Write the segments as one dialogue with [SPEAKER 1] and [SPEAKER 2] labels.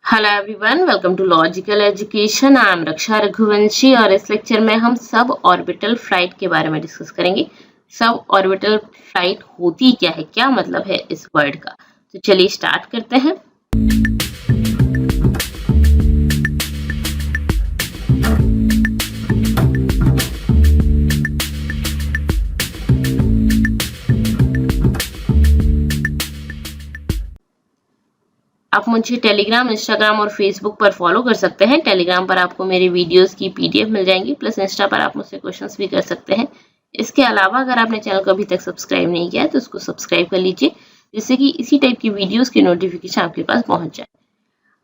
[SPEAKER 1] Hello everyone, welcome to logical education. I am Raksha Raghuvanshi और इस lecture में हम सब ऑर्बिटल फ्लाइट के बारे में डिस्कस करेंगे। सब ऑर्बिटल फ्लाइट होती क्या है, क्या मतलब है इस वर्ड का। तो चलिए स्टार्ट करते हैं। आप मुझे टेलीग्राम, इंस्टाग्राम और फेसबुक पर फॉलो कर सकते हैं। टेलीग्राम पर आपको मेरी वीडियोस की पीडीएफ मिल जाएंगी, प्लस इंस्टा पर आप मुझसे क्वेश्चंस भी कर सकते हैं। इसके अलावा अगर आपने चैनल को अभी तक सब्सक्राइब नहीं किया है तो उसको सब्सक्राइब कर लीजिए, जिससे कि इसी टाइप की वीडियोस की नोटिफिकेशन आपके पास पहुंच जाए।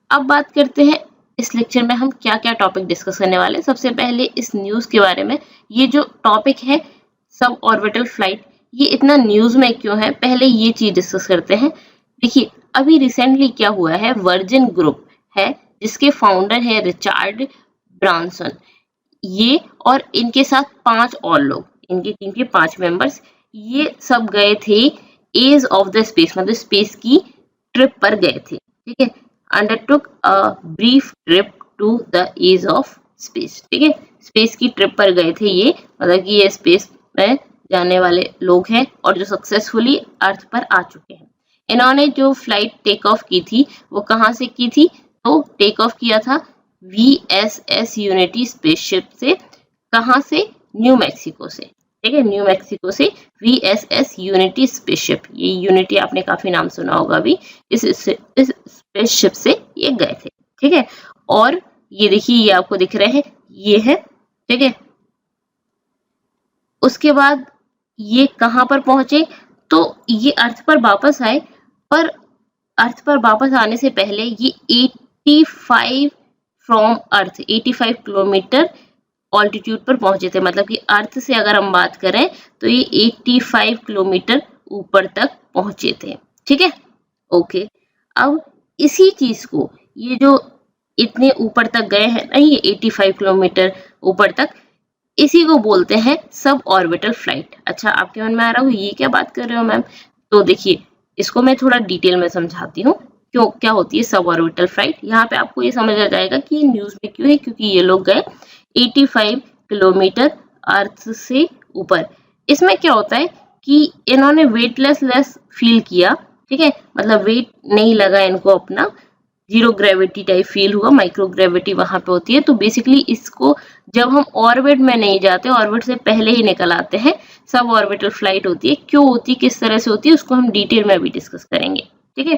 [SPEAKER 1] अब बात करते हैं इस लेक्चर में हम क्या क्या टॉपिक डिस्कस करने वाले हैं। सबसे पहले इस न्यूज के बारे में, ये जो टॉपिक है सब ऑर्बिटल फ्लाइट, ये इतना न्यूज में क्यों है, पहले ये चीज डिस्कस करते हैं। देखिए अभी रिसेंटली क्या हुआ है, वर्जिन ग्रुप है जिसके फाउंडर है रिचर्ड ब्रांसन, ये और इनके साथ 5 और लोग, इनकी टीम के 5 मेंबर्स, ये सब गए थे एज ऑफ द स्पेस, मतलब स्पेस की ट्रिप पर गए थे। ठीक है, undertook a brief trip to the edge of space. ठीक है, स्पेस की ट्रिप पर गए थे ये, मतलब कि ये स्पेस में जाने वाले लोग हैं और जो सक्सेसफुली अर्थ पर आ चुके हैं। इन्होंने जो फ्लाइट टेक ऑफ की थी वो कहाँ से की थी, तो टेक ऑफ किया था VSS यूनिटी स्पेसशिप से। कहाँ से, न्यू मैक्सिको से। ठीक है, न्यू मैक्सिको से VSS यूनिटी स्पेसशिप, ये यूनिटी आपने काफी नाम सुना होगा अभी, इस स्पेसशिप से ये गए थे। ठीक है, और ये देखिए ये आपको दिख रहे हैं, ये है। ठीक है, उसके बाद ये कहाँ पर पहुंचे, तो ये अर्थ पर वापस आए, पर अर्थ पर वापस आने से पहले ये 85 फ्रॉम अर्थ 85 किलोमीटर ऑल्टीट्यूड पर पहुंचे थे। मतलब कि अर्थ से अगर हम बात करें तो ये 85 किलोमीटर ऊपर तक पहुंचे थे। ठीक है, ओके। अब इसी चीज को, ये जो इतने ऊपर तक गए हैं ना, ये 85 किलोमीटर ऊपर तक, इसी को बोलते हैं सब ऑर्बिटल फ्लाइट। अच्छा, आपके मन में आ रहा हो ये क्या बात कर रहे हो मैम, तो देखिए इसको मैं थोड़ा डिटेल में समझाती हूँ क्यों क्या होती है सब ऑर्बिटल फ्लाइट। यहाँ पे आपको ये समझ आ जाएगा कि ये न्यूज में क्यों है, क्योंकि ये लोग गए 85 किलोमीटर अर्थ से ऊपर। इसमें क्या होता है कि इन्होंने वेटलेस फील किया। ठीक है, मतलब वेट नहीं लगा इनको अपना, जीरो ग्रेविटी टाइप फील हुआ, माइक्रो ग्रेविटी वहां पे होती है। तो बेसिकली इसको जब हम ऑर्बिट में नहीं जाते, ऑर्बिट से पहले ही निकल आते हैं, सब ऑर्बिटल फ्लाइट होती है। क्यों होती है, किस तरह से होती है, उसको हम डिटेल में भी डिस्कस करेंगे। ठीक है,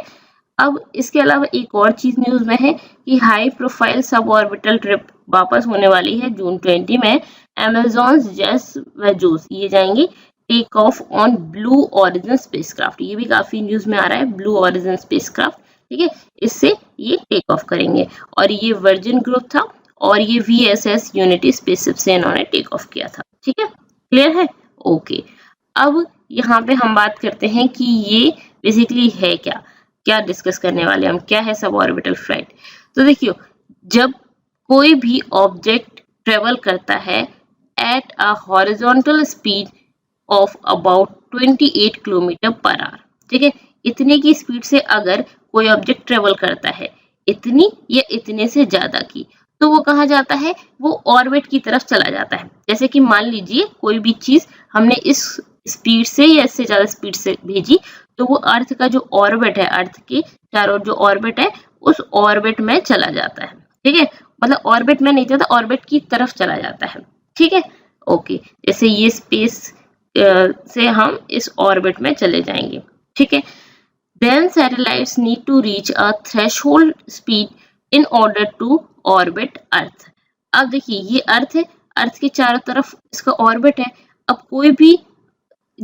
[SPEAKER 1] अब इसके अलावा एक और चीज न्यूज में है कि high profile sub orbital trip वापस होने वाली है जून 20 में। अमेज़न, जेस व जोस ये जाएंगे take off on Blue Origin spacecraft. ये भी काफी न्यूज में आ रहा है, ब्लू ओरिजिन स्पेसक्राफ्ट। ठीक है, इससे ये टेक ऑफ करेंगे, और ये वर्जिन ग्रुप था और ये VSS यूनिटी स्पेसशिप से इन्होंने टेक ऑफ किया था। ठीक है, क्लियर है, ओके। अब यहाँ पे हम बात करते हैं कि ये बेसिकली है क्या, क्या डिस्कस करने वाले हम, क्या है सब ऑर्बिटल फ्लाइट। तो देखियो, जब कोई भी ऑब्जेक्ट ट्रेवल करता है at a horizontal speed of about 28 kilometre per hour. ठीक है, इतने की स्पीड से अगर कोई ऑब्जेक्ट ट्रेवल करता है, इतनी या इतने से ज्यादा की, तो वो कहाँ जाता है, वो ऑर्बिट की तरफ चला जाता है। जैसे कि मान लीजिए कोई भी चीज हमने इस स्पीड से या इससे ज्यादा स्पीड से भेजी, तो वो अर्थ का जो ऑर्बिट है, अर्थ के चारों जो ऑर्बिट है, उस ऑर्बिट में चला जाता है। ठीक है, मतलब ऑर्बिट में नहीं जाता, ऑर्बिट की तरफ चला जाता है। ठीक है, ओके। जैसे ये स्पेस से हम इस ऑर्बिट में चले जाएंगे। ठीक है, then satellites need to reach a threshold speed in order to orbit earth। अब देखिए ये अर्थ है, अर्थ के चारों तरफ इसका ऑर्बिट है। अब कोई भी,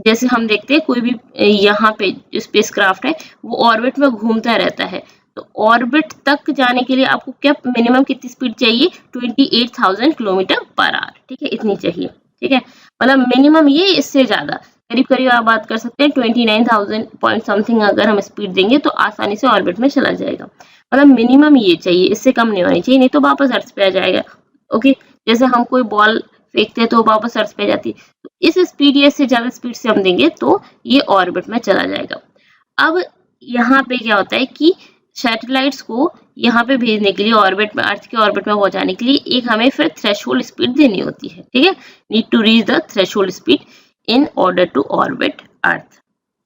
[SPEAKER 1] जैसे हम देखते हैं कोई भी यहाँ पे जो स्पेसक्राफ्ट है वो ऑर्बिट में घूमता रहता है, तो ऑर्बिट तक जाने के लिए आपको क्या मिनिमम कितनी स्पीड चाहिए, 28,000 किलोमीटर पर आवर। ठीक है, इतनी चाहिए। ठीक है, मतलब मिनिमम ये, इससे ज्यादा करीब करीब आप बात कर सकते हैं 29,000 पॉइंट समथिंग अगर हम स्पीड देंगे तो आसानी से ऑर्बिट में चला जाएगा। मतलब मिनिमम ये चाहिए, इससे कम नहीं होनी चाहिए, नहीं तो वापस अर्थ पे आ जाएगा। ओके, जैसे हम कोई बॉल फेंकते हैं तो वापस अर्थ पे जाती है, तो इस स्पीड या इससे ज्यादा स्पीड से हम देंगे तो ये ऑर्बिट में चला जाएगा। अब यहाँ पे क्या होता है कि सैटेलाइट्स को यहाँ पे भेजने के लिए ऑर्बिट में, अर्थ के ऑर्बिट में पहुंचाने के लिए एक हमें फिर थ्रेशोल्ड स्पीड देनी होती है, ठीक है, need to reach the threshold speed in order to orbit Earth,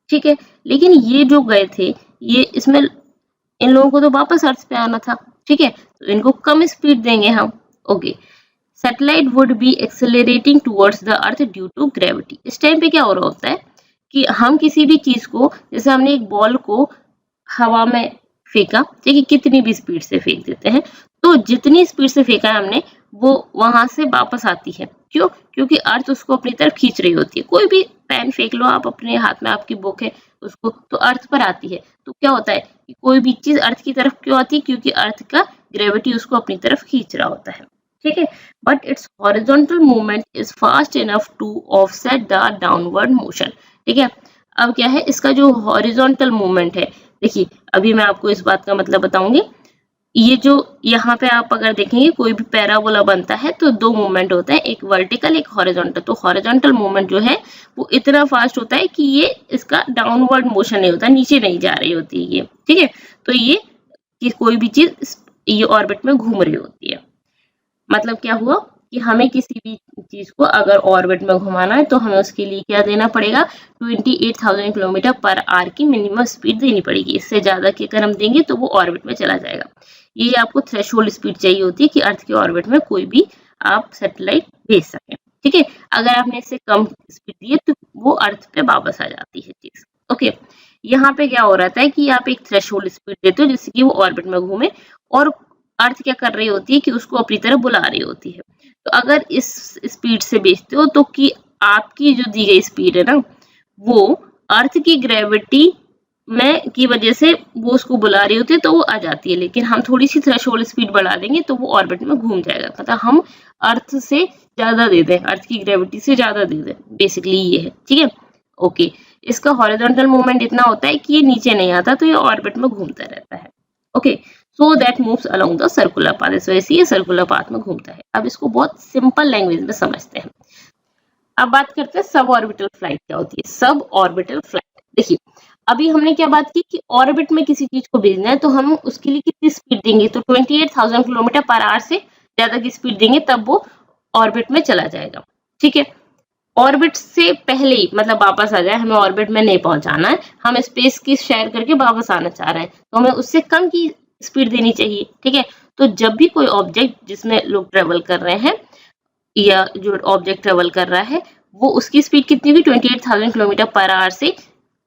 [SPEAKER 1] ठीक है। लेकिन ये जो गए थे, ये इसमें इन लोगों को तो वापस अर्थ पे आना था, ठीक है, तो इनको कम स्पीड देंगे हम, okay. Satellite would be accelerating towards the earth due to gravity. इस टाइम पे क्या हो रहा होता है कि हम किसी भी चीज को, जैसे हमने एक बॉल को हवा में फेंका, ठीक है, कितनी भी स्पीड से फेंक देते हैं, तो जितनी स्पीड से फेंका है हमने वो वहां से वापस आती है। क्यों? क्योंकि अर्थ उसको अपनी तरफ खींच रही होती है। कोई भी पेन फेंक लो आप अपने हाथ में, आपकी बुक है उसको, तो अर्थ पर आती है। तो क्या होता है कि कोई भी चीज अर्थ की तरफ क्यों आती है? क्योंकि अर्थ का ग्रेविटी उसको अपनी तरफ खींच रहा होता है, ठीक है। But its horizontal movement is fast enough to offset the downward motion, ठीक है। अब क्या है, इसका जो हॉरिजॉन्टल मूवमेंट है, देखिए अभी मैं आपको इस बात का मतलब बताऊंगी। ये जो यहाँ पे आप अगर देखेंगे कोई भी पैराबोला बनता है तो दो मूवमेंट होता है, एक वर्टिकल एक हॉरिजॉन्टल। तो हॉरिजॉन्टल मूवमेंट जो है वो इतना फास्ट होता है कि ये इसका डाउनवर्ड मोशन नहीं होता, नीचे नहीं जा रही होती है ये, ठीक है। तो ये कि कोई भी चीज ये ऑर्बिट में घूम रही होती है। मतलब क्या हुआ कि हमें किसी भी चीज को अगर ऑर्बिट में घुमाना है तो हमें उसके लिए क्या देना पड़ेगा, 28,000 किलोमीटर पर आवर की मिनिमम स्पीड देनी पड़ेगी। इससे ज्यादा की अगर हम देंगे तो वो ऑर्बिट में चला जाएगा। ये आपको थ्रेशोल्ड स्पीड चाहिए होती है कि अर्थ के ऑर्बिट में कोई भी आप सैटेलाइट भेज सकें, ठीक है। अगर आपने इससे कम स्पीड दी है तो वो अर्थ पे वापस आ जाती है चीज, ओके। यहाँ पे क्या हो रहा है कि आप एक थ्रेशोल्ड स्पीड देते हो जिससे कि वो ऑर्बिट में घूमे, और अर्थ क्या कर रही होती है कि उसको अपनी तरफ बुला रही होती है। तो अगर इस स्पीड से भेजते हो तो कि आपकी जो दी गई स्पीड है ना, वो अर्थ की ग्रेविटी में की वजह से वो उसको बुला रही होती है तो वो आ जाती है। लेकिन हम थोड़ी सी थ्रेशोल्ड स्पीड बढ़ा देंगे तो वो ऑर्बिट में घूम जाएगा। मतलब हम अर्थ से ज्यादा दे दें, अर्थ की ग्रेविटी से ज्यादा दे दें, बेसिकली ये है, ठीक है, ओके। इसका हॉरिजॉन्टल मूवमेंट इतना होता है कि ये नीचे नहीं आता, तो ये ऑर्बिट में घूमता रहता है, okay. So that moves along the circular path, इस वजह से ये सर्कुलर पाथ में घूमता है। अब इसको बहुत सिंपल लैंग्वेज में समझते हैं। अब बात करते हैं सब ऑर्बिटल फ्लाइट क्या होती है। सब ऑर्बिटल फ्लाइट, देखिए अभी हमने क्या बात की कि ऑर्बिट में किसी चीज को भेजना है तो हम उसके लिए कितनी स्पीड देंगे, तो 28,000 किलोमीटर पर आवर से ज्यादा की स्पीड देंगे तब वो ऑर्बिट में चला जाएगा, ठीक है। ऑर्बिट से पहले ही मतलब वापस आ जाए, हमें ऑर्बिट में नहीं पहुंचाना है, हम स्पेस की शेयर करके वापस आना चाह रहे हैं, तो हमें उससे कम की स्पीड देनी चाहिए, ठीक है। तो जब भी कोई ऑब्जेक्ट जिसमें लोग ट्रेवल कर रहे हैं या जो ऑब्जेक्ट ट्रेवल कर रहा है वो उसकी स्पीड कितनी होगी, 28,000 किलोमीटर पर आवर से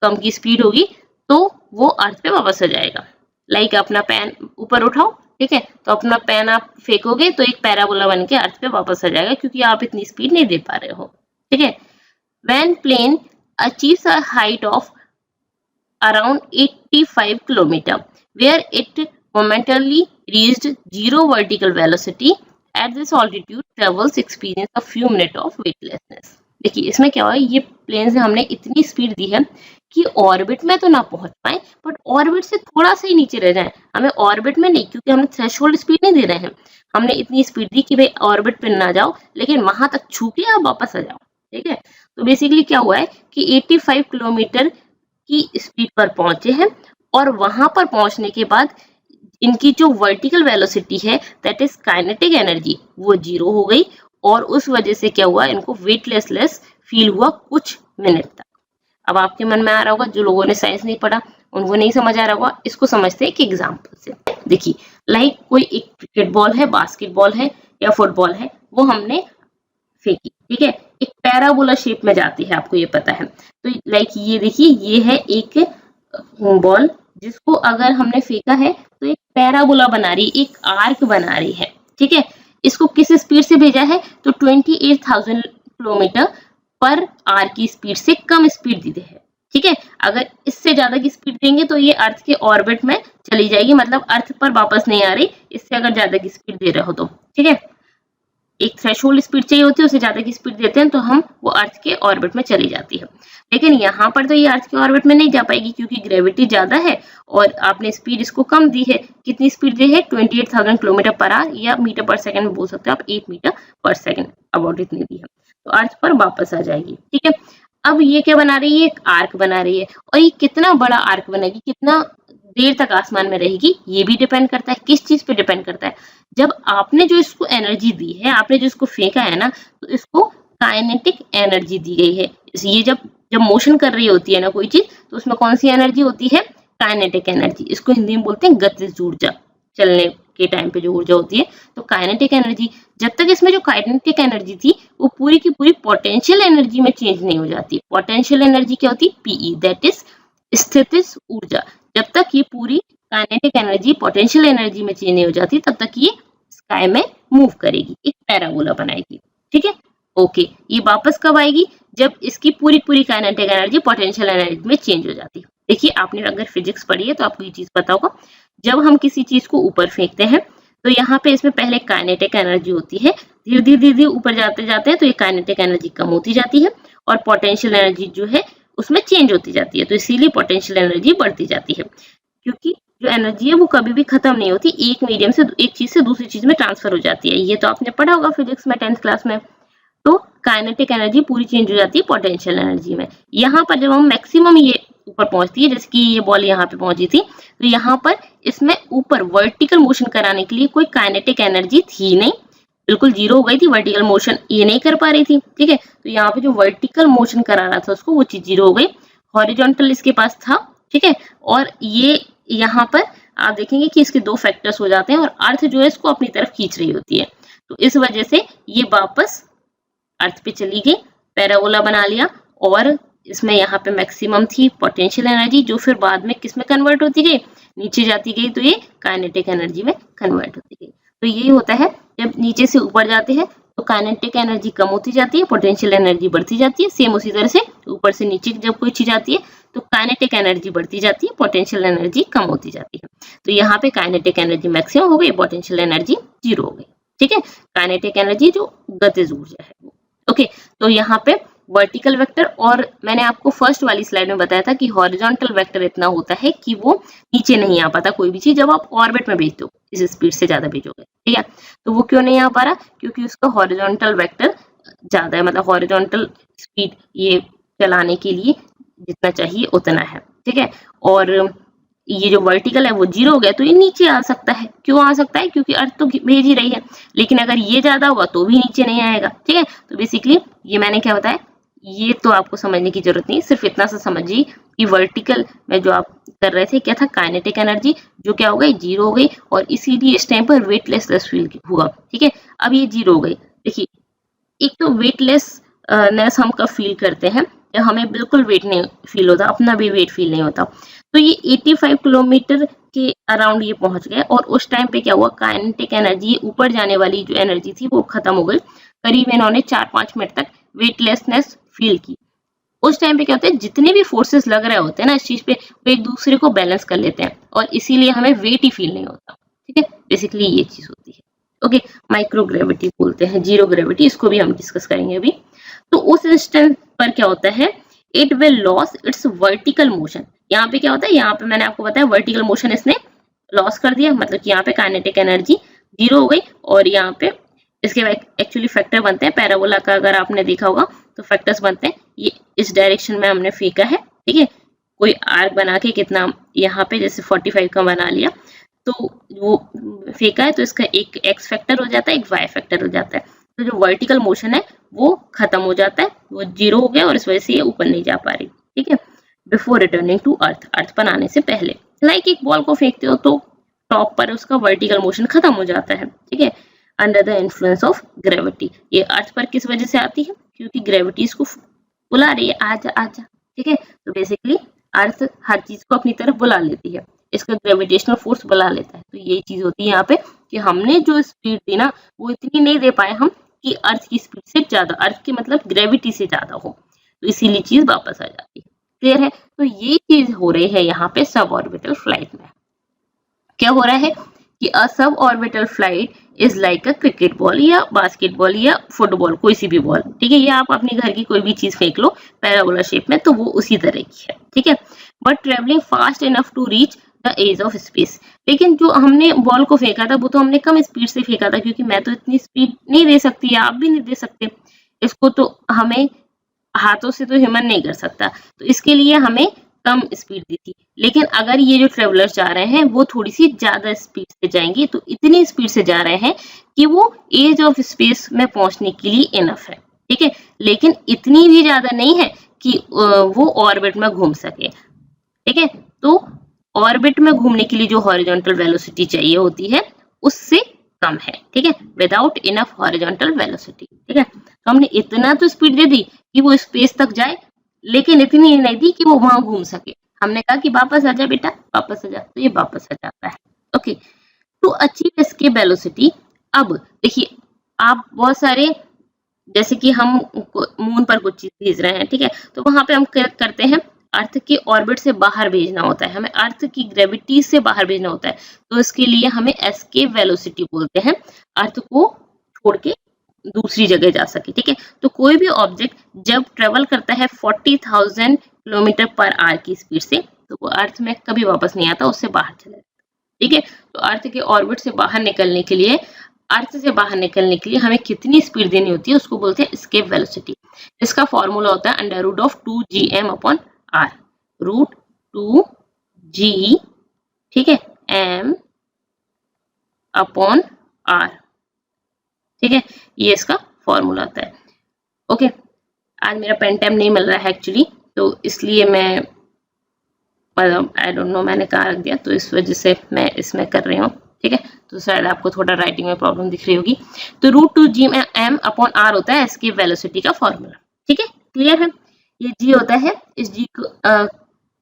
[SPEAKER 1] कम की स्पीड होगी, तो वो अर्थ पे वापस आ जाएगा। लाइक अपना पेन ऊपर उठाओ, ठीक है, तो अपना पेन आप फेंकोगे तो एक पैराबोला बन के अर्थ पे वापस आ जाएगा, क्योंकि आप इतनी स्पीड नहीं दे पा रहे हो, ठीक है। When plane achieves a height of around 85 kilometer, where it momentarily reached zero vertical velocity. At this altitude, travels experience a few minutes of weightlessness. देखिए इसमें क्या हुआ, ये प्लेन से हमने इतनी स्पीड दी है कि ऑर्बिट में तो ना पहुंच पाए, बट ऑर्बिट से थोड़ा सा ही नीचे रह जाए। हमें ऑर्बिट में नहीं, क्योंकि हमने थ्रेशोल्ड स्पीड नहीं दे रहे हैं, हमने इतनी स्पीड दी कि भाई ऑर्बिट पे ना जाओ, लेकिन वहां तक छू के आप वापस आ जाओ, ठीक है। तो बेसिकली क्या हुआ है कि 85 किलोमीटर की स्पीड पर पहुंचे हैं, और वहां पर पहुंचने के बाद इनकी जो वर्टिकल वेलोसिटी है, दैट इज काइनेटिक एनर्जी, वो जीरो हो गई, और उस वजह से क्या हुआ, इनको वेटलेस फील हुआ कुछ मिनट तक। अब आपके मन में आ रहा होगा, जो लोगों ने साइंस नहीं पढ़ा उनको नहीं समझ आ रहा होगा, इसको समझते हैं एक एग्जाम्पल से। देखिए लाइक कोई एक क्रिकेट बॉल है, बास्केटबॉल है या फुटबॉल है, वो हमने फेंकी, ठीक है, एक पैराबोला शेप में जाती है, आपको ये पता है। तो लाइक ये देखिए, ये है एक बॉल जिसको अगर हमने फेंका है तो एक पैराबोला बना रही है, एक आर्क बना रही है, ठीक है। इसको किस स्पीड से भेजा है, तो 28,000 किलोमीटर पर आवर की स्पीड से कम स्पीड दी है, ठीक है। अगर इससे ज्यादा की स्पीड देंगे तो ये अर्थ के ऑर्बिट में चली जाएगी, मतलब अर्थ पर वापस नहीं आ रही, इससे अगर ज्यादा की स्पीड दे रहे हो तो, ठीक है। एक थ्रेशोल्ड स्पीड चाहिए होती है, उससे ज्यादा की स्पीड देते हैं तो हम वो अर्थ के ऑर्बिट में चली जाती है। लेकिन यहाँ पर तो ये अर्थ के ऑर्बिट में नहीं जा पाएगी, क्योंकि ग्रेविटी ज्यादा है और आपने स्पीड इसको कम दी है। कितनी स्पीड दी है, 28,000 किलोमीटर पर आवर, या मीटर पर सेकंड में बोल सकते हो आप, 8 मीटर पर सेकंड, अबाउट इतनी दी है, तो अर्थ पर वापस आ जाएगी, ठीक है। अब ये क्या बना रही है, एक आर्क बना रही है, और ये कितना बड़ा आर्क बनाएगी, कितना देर तक आसमान में रहेगी, ये भी डिपेंड करता है। किस चीज पे डिपेंड करता है? जब आपने जो इसको एनर्जी दी है, आपने जो इसको फेंका है ना, तो इसको काइनेटिक एनर्जी दी गई है। ये जब जब मोशन कर रही होती है ना कोई चीज, तो उसमें कौन सी एनर्जी होती है? Kinetic energy. इसको हिंदी में बोलते हैं गतिज ऊर्जा, चलने के टाइम पे जो ऊर्जा होती है। तो काइनेटिक एनर्जी, जब तक इसमें जो काइनेटिक एनर्जी थी वो पूरी की पूरी पोटेंशियल एनर्जी में चेंज नहीं हो जाती। पोटेंशियल एनर्जी क्या होती है? पीई, दैट इज स्थितिज ऊर्जा। जब तक ये पूरी काइनेटिक एनर्जी पोटेंशियल एनर्जी में चेंज नहीं हो जाती, तब तक ये स्काई में मूव करेगी, एक पैराबोला बनाएगी। ठीक है, ओके। ये वापस कब आएगी? जब इसकी पूरी पूरी काइनेटिक एनर्जी पोटेंशियल एनर्जी में चेंज हो जाती है। देखिए, आपने अगर फिजिक्स पढ़ी है तो आपको ये चीज पता होगा, जब हम किसी चीज को ऊपर फेंकते हैं तो यहाँ पे इसमें पहले काइनेटिक एनर्जी होती है, धीरे धीरे धीरे ऊपर जाते जाते हैं तो ये काइनेटिक एनर्जी कम होती जाती है और पोटेंशियल एनर्जी जो है उसमें चेंज होती जाती है। तो इसीलिए पोटेंशियल एनर्जी बढ़ती जाती है, क्योंकि जो एनर्जी है वो कभी भी खत्म नहीं होती, एक मीडियम से, एक चीज से दूसरी चीज में ट्रांसफर हो जाती है। ये तो आपने पढ़ा होगा फिजिक्स में 10th क्लास में। तो काइनेटिक एनर्जी पूरी चेंज हो जाती है पोटेंशियल एनर्जी में। यहाँ पर जब हम मैक्सिमम ये ऊपर पहुंचती है, जैसे कि ये बॉल यहाँ पे पहुंची थी, तो यहाँ पर इसमें ऊपर वर्टिकल मोशन कराने के लिए कोई काइनेटिक एनर्जी थी नहीं, बिल्कुल जीरो हो गई थी। वर्टिकल मोशन ये नहीं कर पा रही थी। ठीक है, तो यहाँ पे जो वर्टिकल मोशन करा रहा था उसको, वो चीज जीरो हो गई। हॉरिजॉन्टल इसके पास था। ठीक है, और ये यहाँ पर आप देखेंगे कि इसके दो फैक्टर्स हो जाते हैं और अर्थ जो है इसको अपनी तरफ खींच रही होती है। तो इस वजह से ये वापस अर्थ पे चली गई, पैराबोला बना लिया, और इसमें यहाँ पे मैक्सिमम थी पोटेंशियल एनर्जी, जो फिर बाद में किस में कन्वर्ट होती गई? नीचे जाती गई, तो ये काइनेटिक एनर्जी में कन्वर्ट होती गई। तो यही होता है, जब नीचे से ऊपर जाते हैं तो काइनेटिक एनर्जी कम होती जाती है, पोटेंशियल एनर्जी बढ़ती जाती है। सेम उसी तरह से ऊपर से नीचे जब कोई चीज आती है तो काइनेटिक एनर्जी बढ़ती जाती है, पोटेंशियल एनर्जी कम होती जाती है। तो यहाँ पे काइनेटिक एनर्जी मैक्सिमम हो गई, पोटेंशियल एनर्जी जीरो हो गई। ठीक है, काइनेटिक एनर्जी जो गतिज ऊर्जा है वो। ओके, तो यहाँ पे वर्टिकल वेक्टर, और मैंने आपको फर्स्ट वाली स्लाइड में बताया था कि हॉरिजॉन्टल वेक्टर इतना होता है कि वो नीचे नहीं आ पाता कोई भी चीज, जब आप ऑर्बिट में भेजते हो, इस स्पीड से ज्यादा भेजोगे। ठीक है, तो वो क्यों नहीं आ पा रहा? क्योंकि उसका हॉरिजॉन्टल वेक्टर ज्यादा है, मतलब हॉरिजॉन्टल स्पीड ये चलाने के लिए जितना चाहिए उतना है। ठीक है, और ये जो वर्टिकल है वो जीरो हो गया, तो ये नीचे आ सकता है। क्यों आ सकता है? क्योंकि अर्थ तो भेज ही रही है। लेकिन अगर ये ज्यादा होगा तो भी नीचे नहीं आएगा। ठीक है, तो बेसिकली ये मैंने क्या बताया, ये तो आपको समझने की जरूरत नहीं, सिर्फ इतना सा समझिए कि वर्टिकल में जो आप कर रहे थे क्या था? काइनेटिक एनर्जी, जो क्या हो गई? जीरो हो गई, और इसीलिए इस टाइम पर वेटलेसनेस फील हुआ। ठीक है, अब ये जीरो हो गई। देखिए, एक तो वेटलेसनेस हम कब फील करते हैं? जब हमें बिल्कुल वेट नहीं फील होता, अपना भी वेट फील नहीं होता। तो ये 85 किलोमीटर के अराउंड ये पहुंच गए, और उस टाइम पे क्या हुआ? काइनेटिक एनर्जी, ऊपर जाने वाली जो एनर्जी थी वो खत्म हो गई। करीब इन्होंने 4-5 मिनट तक वेटलेसनेस फील की। उस टाइम पे क्या होता है, जितने भी फोर्सेस लग रहे होते हैं ना इस चीज पे, वो एक दूसरे को बैलेंस कर लेते हैं, और इसीलिए हमें वेट ही फील नहीं होता। ठीक है, बेसिकली ये चीज होती है। ओके, माइक्रो ग्रेविटी बोलते हैं, जीरो ग्रेविटी, इसको भी हम डिस्कस करेंगे अभी। तो उस इंस्टेंट पर क्या होता है? It will loss it's vertical motion. यहाँ पे क्या होता है? यहाँ पे मैंने आपको बताया वर्टिकल मोशन इसने लॉस कर दिया, मतलब कि यहाँ पे काइनेटिक एनर्जी जीरो हो गई, और यहाँ पे इसके एक्चुअली फैक्टर बनते हैं पैराबोला का, अगर आपने देखा होगा तो फैक्टर्स बनते हैं। ये इस डायरेक्शन में हमने फेंका है। ठीक है, कोई आर्क बना के कितना यहाँ पे जैसे 45 का बना लिया, तो वो फेंका है, तो इसका एक एक्स फैक्टर हो जाता है, एक वाई फैक्टर हो जाता है। तो जो वर्टिकल मोशन है वो खत्म हो जाता है, वो जीरो हो गया, और इस वजह से ये ऊपर नहीं जा पा रही। ठीक है, बिफोर रिटर्निंग टू अर्थ, अर्थ पर आने से पहले। लाइक एक बॉल को फेंकते हो तो टॉप पर उसका वर्टिकल मोशन खत्म हो जाता है। ठीक है, under the influence of gravity. ये अर्थ पर किस वजह से आती है? क्योंकि ग्रेविटी इसको बुला रही है, आजा आजा। ठीक है, तो बेसिकली अर्थ हर चीज को अपनी तरफ बुला लेती है, इसका ग्रेविटेशनल फोर्स बुला लेता है। तो ये चीज होती है यहाँ पे कि हमने जो स्पीड दी ना वो इतनी नहीं दे पाए हम कि अर्थ की स्पीड से ज्यादा, अर्थ की मतलब ग्रेविटी से ज्यादा हो, तो इसीलिए चीज वापस आ जाती है। क्लियर है? तो ये चीज हो रही है यहाँ पे सब ऑर्बिटल फ्लाइट में। क्या हो रहा है कि a suborbital flight is like a cricket ball या बास्केटबॉल या फुटबॉल, कोई सी भी बॉल। ठीक है, ये आप अपने घर की कोई भी चीज फेंक लो पैराबोला शेप में, तो वो उसी तरह की है। ठीक है, but travelling fast enough to reach the edge of space. लेकिन जो हमने बॉल को फेंका था वो तो हमने कम स्पीड से फेंका था, क्योंकि मैं तो इतनी स्पीड नहीं दे सकती, आप भी नहीं दे सकते इसको, तो हमें हाथों से तो ह्यूमन नहीं कर सकता, तो इसके लिए हमें कम स्पीड दी थी, लेकिन अगर ये जो ट्रेवलर्स जा रहे हैं वो थोड़ी सी ज्यादा स्पीड से जाएंगे, तो इतनी स्पीड से जा रहे हैं कि वो एज ऑफ स्पेस में पहुंचने के लिए इनफ है, ठीक है, लेकिन इतनी भी ज्यादा नहीं है कि वो ऑर्बिट में घूम सके, ठीक है। तो ऑर्बिट में घूमने के लिए जो हॉरिजॉन्टल वेलोसिटी चाहिए होती है उससे कम है, ठीक है, विदाउट इनफ हॉरिजॉन्टल वेलोसिटी, ठीक है। तो हमने इतना तो स्पीड दे दी कि वो स्पेस तक जाए, लेकिन इतनी नहीं दी कि वो वहां घूम सके। हमने कहा कि वापस आ जा बेटा, वापस आ जा, तो ये वापस आ जाता है। Okay, to achieve escape velocity, अब देखिए आप बहुत सारे, जैसे कि हम मून पर कुछ चीज भेज रहे हैं, ठीक है, तो वहां पे हम करते हैं अर्थ के ऑर्बिट से बाहर भेजना होता है, हमें अर्थ की ग्रेविटी से बाहर भेजना होता है, तो इसके लिए हमें एस्केप वेलोसिटी बोलते हैं, अर्थ को छोड़ के दूसरी जगह जा सके, ठीक है। तो कोई भी ऑब्जेक्ट जब ट्रेवल करता है 40,000 किलोमीटर पर आवर की स्पीड से, तो वो अर्थ में कभी वापस नहीं आता, उससे बाहर चला जाता है, ठीक है। तो अर्थ के ऑर्बिट से बाहर निकलने के लिए, अर्थ से बाहर निकलने के लिए हमें कितनी स्पीड देनी होती है, उसको बोलते हैं एस्केप वेलोसिटी। इसका फॉर्मूला होता है under root of 2gm upon R, root 2g, ठीक है, m अपॉन r, ठीक है, ये इसका फॉर्मूला होता है। ओके, आज मेरा पेन टाइम नहीं मिल रहा है एक्चुअली, तो इसलिए मैं आई डोंट नो मैंने कहाँ रख दिया, तो इस वजह से मैं इसमें कर रही हूँ, ठीक है। तो शायद आपको थोड़ा राइटिंग में प्रॉब्लम दिख रही होगी। तो रूट 2gm अपॉन r होता है एस्केप वेलोसिटी का फॉर्मूला, ठीक है, क्लियर है। ये g होता है, इस g को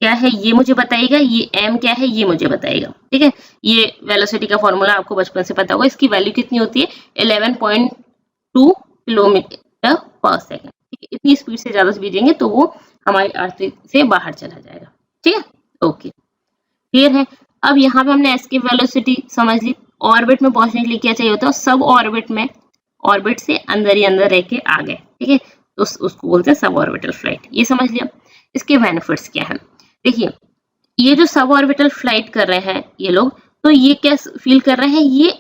[SPEAKER 1] क्या है ये मुझे बताएगा, ये m क्या है ये मुझे बताएगा, ठीक है। ये वेलोसिटी का फॉर्मूला आपको बचपन से पता होगा, इसकी वैल्यू कितनी होती है 11.2 किलोमीटर पर सेकेंड, ठीक है। इतनी स्पीड से ज्यादा स्पीड देंगे तो वो हमारे अर्थ से बाहर चला जाएगा, ठीक है। ओके, क्लियर है। अब यहाँ पे हमने एस्केप वेलोसिटी समझ ली। ऑर्बिट में पहुंचने के लिए क्या चाहिए होता है, सब ऑर्बिट में, ऑर्बिट से अंदर ही अंदर रह के आ गए, ठीक है, तो उसको बोलते हैं सब ऑर्बिटल फ्लाइट, ये समझ लिया। इसके बेनिफिट्स क्या है, देखिए ये जो सब ऑर्बिटल फ्लाइट कर रहे हैं ये लोग, तो ये क्या फील कर रहे हैं, ये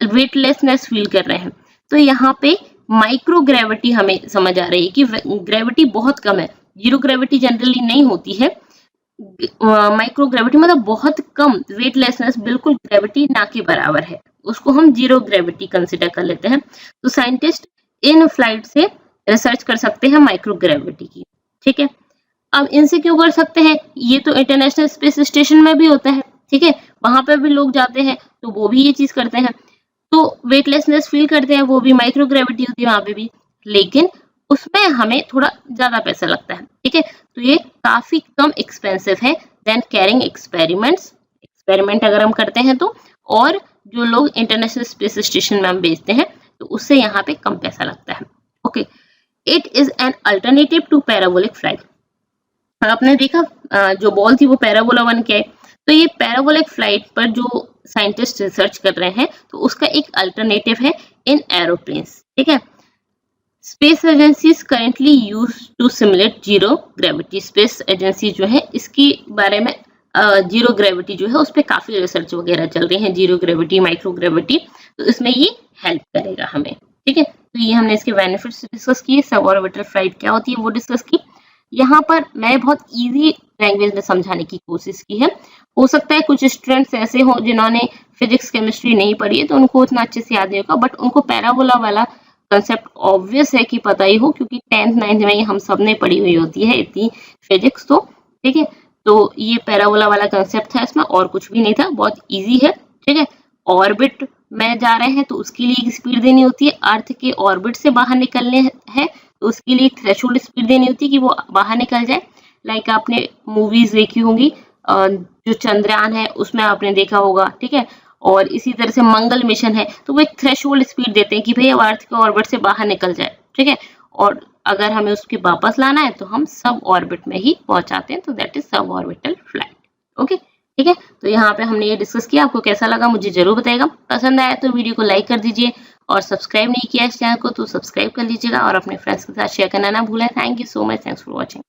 [SPEAKER 1] वेटलेसनेस फील कर रहे हैं। तो यहाँ पे माइक्रो ग्रेविटी हमें समझ आ रही है कि ग्रेविटी बहुत कम है, जीरो ग्रेविटी जनरली नहीं होती है, माइक्रो ग्रेविटी मतलब बहुत कम, वेटलेसनेस बिल्कुल ग्रेविटी ना के बराबर है, उसको हम जीरो ग्रेविटी कंसिडर कर लेते हैं। तो साइंटिस्ट इन फ्लाइट से रिसर्च कर सकते हैं माइक्रो ग्रेविटी की, ठीक है। अब इनसे क्यों कर सकते हैं, ये तो इंटरनेशनल स्पेस स्टेशन में भी होता है, ठीक है, वहां पर भी लोग जाते हैं तो वो भी ये चीज करते हैं, तो वेटलेसनेस फील करते हैं, वो भी माइक्रो ग्रेविटी होती है वहां पे भी, लेकिन उसमें हमें थोड़ा ज्यादा पैसा लगता है, ठीक है। तो ये काफी कम एक्सपेंसिव है देन कैरिंग एक्सपेरिमेंट्स, एक्सपेरिमेंट अगर हम करते हैं तो, और जो लोग इंटरनेशनल स्पेस स्टेशन में हम भेजते हैं तो उससे यहाँ पे कम पैसा लगता है। Okay, it is an alternative to parabolic flight. आपने देखा जो बॉल थी वो पैराबोला बन के, तो ये पैराबोलिक फ्लाइट पर जो साइंटिस्ट रिसर्च कर रहे हैं तो उसका एक अल्टरनेटिव है इन एरोप्लेन्स, ठीक है। Space agencies currently use to simulate zero gravity, space agency जो है इसके बारे में जीरो ग्रेविटी जो है उस पर काफी रिसर्च वगैरह चल रही है, जीरो ग्रेविटी, माइक्रो ग्रेविटी, तो इसमें ये हेल्प करेगा हमें, ठीक है। तो ये हमने इसके बेनिफिट्स डिस्कस किए, सब ऑर्बिटल फ्लाइट क्या होती है वो डिस्कस की। यहाँ पर मैं बहुत इजी लैंग्वेज में समझाने की कोशिश की है, हो सकता है कुछ स्टूडेंट्स ऐसे हो जिन्होंने फिजिक्स केमिस्ट्री नहीं पढ़ी है तो उनको उतना अच्छे से याद नहीं होगा, बट उनको पैराबोला वाला कंसेप्ट ऑब्वियस है कि पता ही हो, क्योंकि 10th 9th में हम सब ने पढ़ी हुई होती है इतनी फिजिक्स, तो ठीक है। तो ये पैराबोला वाला कंसेप्ट था, इसमें और कुछ भी नहीं था, बहुत इजी है, ठीक है। ऑर्बिट में जा रहे हैं तो उसके लिए एक स्पीड देनी होती है, अर्थ के ऑर्बिट से बाहर निकलने हैं तो उसके लिए एक थ्रेशोल्ड स्पीड देनी होती है कि वो बाहर निकल जाए। लाइक आपने मूवीज देखी होंगी, जो चंद्रयान है उसमें आपने देखा होगा, ठीक है, और इसी तरह से मंगल मिशन है तो वो एक थ्रेशोल्ड स्पीड देते हैं कि भाई अब अर्थ के ऑर्बिट से बाहर निकल जाए, ठीक है, और अगर हमें उसके वापस लाना है तो हम सब ऑर्बिट में ही पहुंचाते हैं, तो that is sub orbital flight. Okay, ठीक है। तो यहाँ पे हमने ये डिस्कस किया, आपको कैसा लगा मुझे जरूर बताइएगा, पसंद आया तो वीडियो को लाइक कर दीजिए, और सब्सक्राइब नहीं किया इस चैनल को तो सब्सक्राइब कर लीजिएगा, और अपने फ्रेंड्स के साथ शेयर करना ना भूलें। Thank you so much, thanks for watching.